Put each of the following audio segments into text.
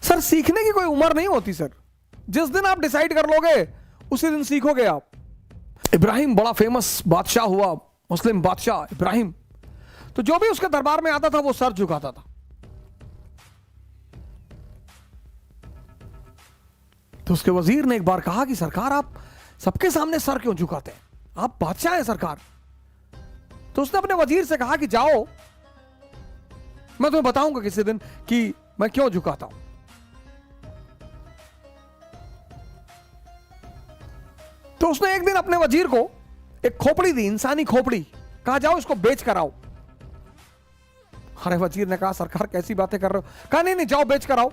Sir सीखने की कोई उम्र नहीं होती सर, जिस दिन आप डिसाइड कर लोगे उसी दिन सीखोगे आप। इब्राहिम बड़ा फेमस बादशाह हुआ, मुस्लिम बादशाह इब्राहिम, तो जो भी उसके दरबार में आता था वो सर झुकाता था। तो उसके वजीर ने एक बार कहा कि सरकार आप सबके सामने सर क्यों झुकाते हैं, आप बादशाह हैं सरकार। तो उसने अपने वजीर से कहा कि जाओ मैं तुम्हें बताऊंगा किसी दिन कि मैं क्यों झुकाता हूं। तो उसने एक दिन अपने वजीर को एक खोपड़ी दी, इंसानी खोपड़ी, कहा जाओ इसको बेच कर आओ। अरे वजीर ने कहा सरकार कैसी बातें कर रहे हो, कहा नहीं नहीं जाओ बेच कर आओ।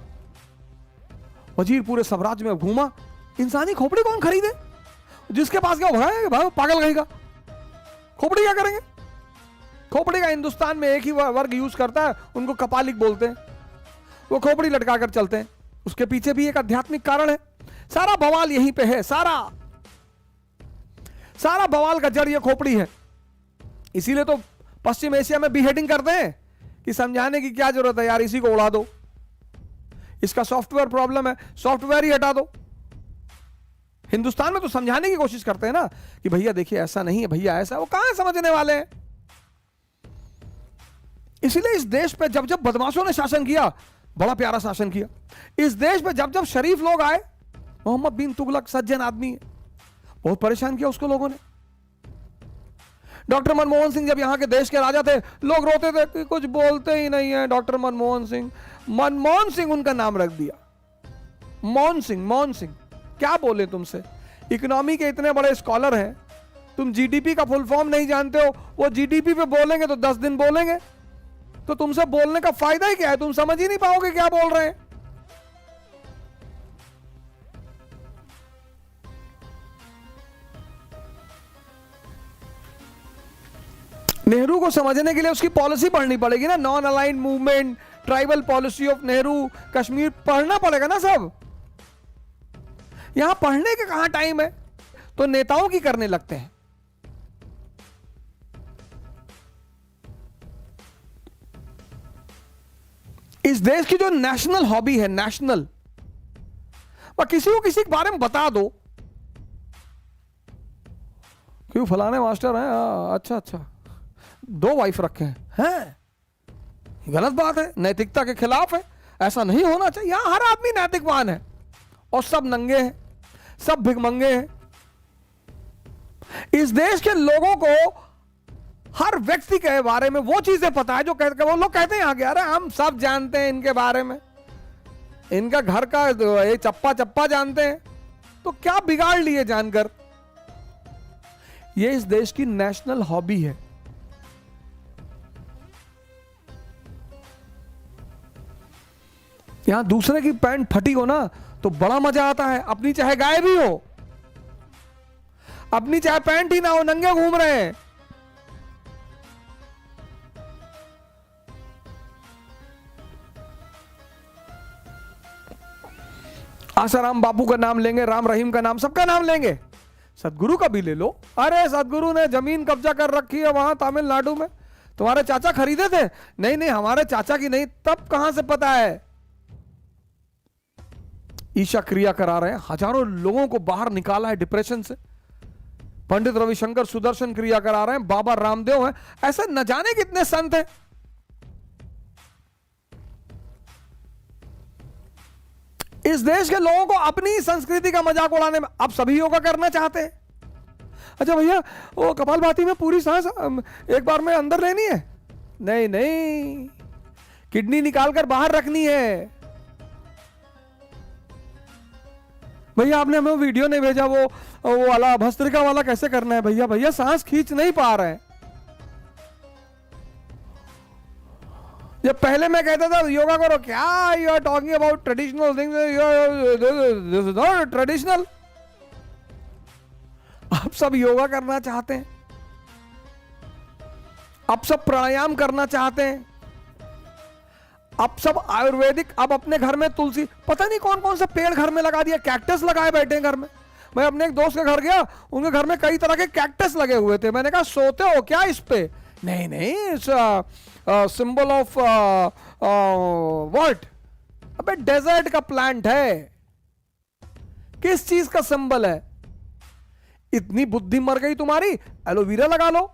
वजीर पूरे साम्राज्य में घूमा, इंसानी खोपड़ी कौन खरीदे, जिसके पास गया भाई पागल कहेगा, खोपड़ी क्या करेंगे। खोपड़ी का हिंदुस्तान में एक ही वर्ग यूज करता है, उनको कपालिक बोलते हैं, वो खोपड़ी लटका कर चलते हैं। उसके पीछे भी एक आध्यात्मिक कारण है, सारा बवाल यहीं पे है, सारा बवाल का जड़ ये खोपड़ी है। इसीलिए तो पश्चिम एशिया में बीहेडिंग करते हैं कि समझाने की क्या जरूरत है यार, इसी को उड़ा दो, इसका सॉफ्टवेयर प्रॉब्लम है, सॉफ्टवेयर ही हटा दो। हिंदुस्तान में तो समझाने की कोशिश करते हैं ना कि भैया देखिए ऐसा नहीं है, भैया ऐसा, वो कहां समझने वाले हैं। इसीलिए इस देश पे जब जब बदमाशों ने शासन किया, बड़ा प्यारा शासन किया। इस देश पे जब जब शरीफ लोग आए, मोहम्मद बिन तुगलक सज्जन आदमी है, बहुत परेशान किया उसको लोगों ने। डॉक्टर मनमोहन सिंह जब यहां के देश के राजा थे, लोग रोते थे कि कुछ बोलते ही नहीं है डॉक्टर मनमोहन सिंह। मनमोहन सिंह उनका नाम रख दिया, मोहन सिंह। क्या बोले तुमसे, इकोनॉमी के इतने बड़े स्कॉलर हैं, तुम जीडीपी का फुल फॉर्म नहीं जानते हो। वो जीडीपी पे बोलेंगे तो 10 दिन बोलेंगे, तो तुमसे बोलने का फायदा ही क्या है, तुम समझ ही नहीं पाओगे क्या बोल रहे हैं। नेहरू को समझने के लिए उसकी पॉलिसी पढ़नी पड़ेगी ना, non aligned movement, tribal policy of Nehru, Kashmir, पढ़ना पड़ेगा ना सब। यहां पढ़ने का कहां टाइम है, तो नेताओं की करने लगते हैं। इस देश की जो नेशनल हॉबी है, नेशनल, वह किसी को किसी के बारे में बता दो, क्यों फलाने मास्टर हैं, अच्छा 2 वाइफ रखे हैं, गलत बात है, नैतिकता के खिलाफ है, ऐसा नहीं होना चाहिए। यहां हर आदमी नैतिकवान है और सब नंगे हैं, सब भिखमंगे हैं। इस देश के लोगों को हर व्यक्ति के बारे में वो चीजें पता है जो वो लोग कहते हैं आगे, अरे हम सब जानते हैं इनके बारे में, इनका घर का ये चप्पा जानते हैं, तो क्या बिगाड़ लिए जानकर। ये इस देश की नेशनल हॉबी है। यहां दूसरे की पैंट फटी हो ना तो बड़ा मजा आता है, अपनी चाहे गायब ही हो, अपनी चाहे पैंट ही ना हो, नंगे घूम रहे हैं। आसाराम बापू का नाम लेंगे, राम रहीम का नाम, सबका नाम लेंगे, सदगुरु का भी ले लो। अरे सदगुरु ने जमीन कब्जा कर रखी है वहां तमिलनाडु में, तुम्हारे चाचा खरीदे थे, नहीं हमारे चाचा की नहीं, तब कहां से पता है। ईशा क्रिया करा रहे हैं, हजारों लोगों को बाहर निकाला है डिप्रेशन से। पंडित रविशंकर सुदर्शन क्रिया करा रहे हैं, बाबा रामदेव हैं, ऐसे न जाने कितने संत हैं। इस देश के लोगों को अपनी संस्कृति का मजाक उड़ाने में, अब सभी योगा करना चाहते हैं। अच्छा भैया वो कपालभाति में पूरी सांस एक बार में अंदर लेनी है, नहीं, किडनी निकालकर बाहर रखनी है। भैया आपने हमें वीडियो नहीं भेजा, वो वाला भस्त्रिका वाला कैसे करना है, भैया सांस खींच नहीं पा रहे हैं। जब पहले मैं कहता था योगा करो, क्या you are talking about traditional things, this is not traditional. आप सब योगा करना चाहते हैं, आप सब प्राणायाम करना चाहते हैं, आप सब आयुर्वेदिक, अब अपने घर में तुलसी, पता नहीं कौन कौन सा पेड़ घर में लगा दिया, कैक्टस लगाए बैठे हैं घर में। मैं अपने एक दोस्त के घर गया, उनके घर में कई तरह के कैक्टस लगे हुए थे। मैंने कहा सोते हो क्या इस पे, नहीं सिंबल ऑफ व्हाट, अबे डेजर्ट का प्लांट है, किस चीज का सिंबल है? इतनी बुद्धि मर गई तुम्हारी, एलोवेरा लगा लो।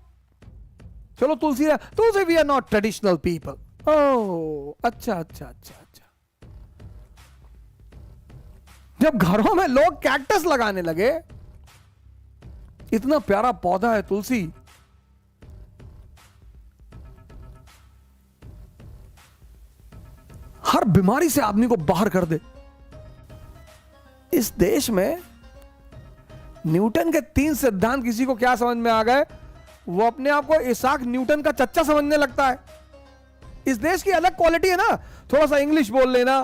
चलो तुलसी, तुलसी we are not traditional people. Oh अच्छा अच्छा अच्छा अच्छा। जब घरों में लोग कैक्टस लगाने लगे, इतना प्यारा पौधा है तुलसी, हर बीमारी से आदमी को बाहर कर दे। इस देश में न्यूटन के 3 सिद्धांत किसी को क्या समझ में आ गए, वो अपने आप को इसाक न्यूटन का चच्चा समझने लगता है। इस देश की अलग क्वालिटी है ना, थोड़ा सा इंग्लिश बोल लेना,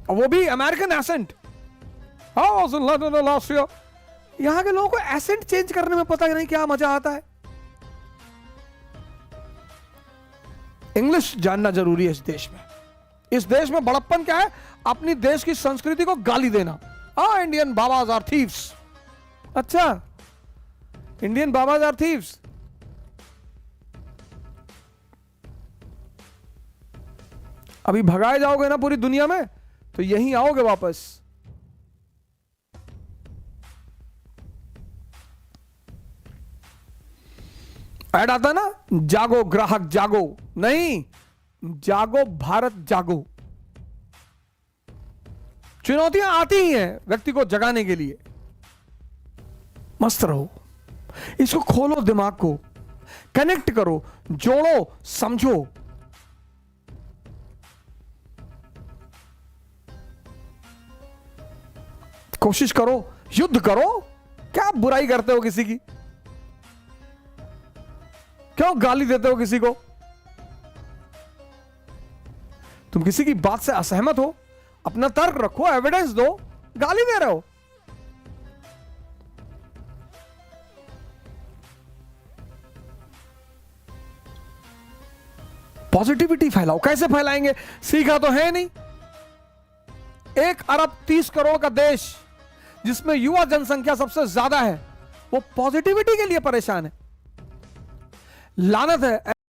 और वो भी अमेरिकन एसेंट। यहां के लोगों को एसेंट चेंज करने में पता नहीं क्या मजा आता है। इंग्लिश जानना जरूरी है इस देश में। इस देश में बड़प्पन क्या है? अपनी देश की संस्कृति को गाली देना। Indian babas are thieves. अच्छा, इंडियन बाबाज आर थीव्स। अभी भगाए जाओगे ना पूरी दुनिया में, तो यहीं आओगे वापस। ऐड आता ना, जागो ग्राहक जागो, नहीं, जागो भारत जागो। चुनौतियां आती ही हैं व्यक्ति को जगाने के लिए। मस्त रहो, इसको खोलो, दिमाग को कनेक्ट करो, जोड़ो, समझो। कोशिश करो, युद्ध करो। क्या बुराई करते हो किसी की? क्यों गाली देते हो किसी को? तुम किसी की बात से असहमत हो, अपना तर्क रखो, एविडेंस दो, गाली दे रहे हो। पॉजिटिविटी फैलाओ। कैसे फैलाएंगे? सीखा तो है नहीं। 1 अरब 30 करोड़ का देश, जिसमें युवा जनसंख्या सबसे ज्यादा है, वो पॉजिटिविटी के लिए परेशान है। लानत है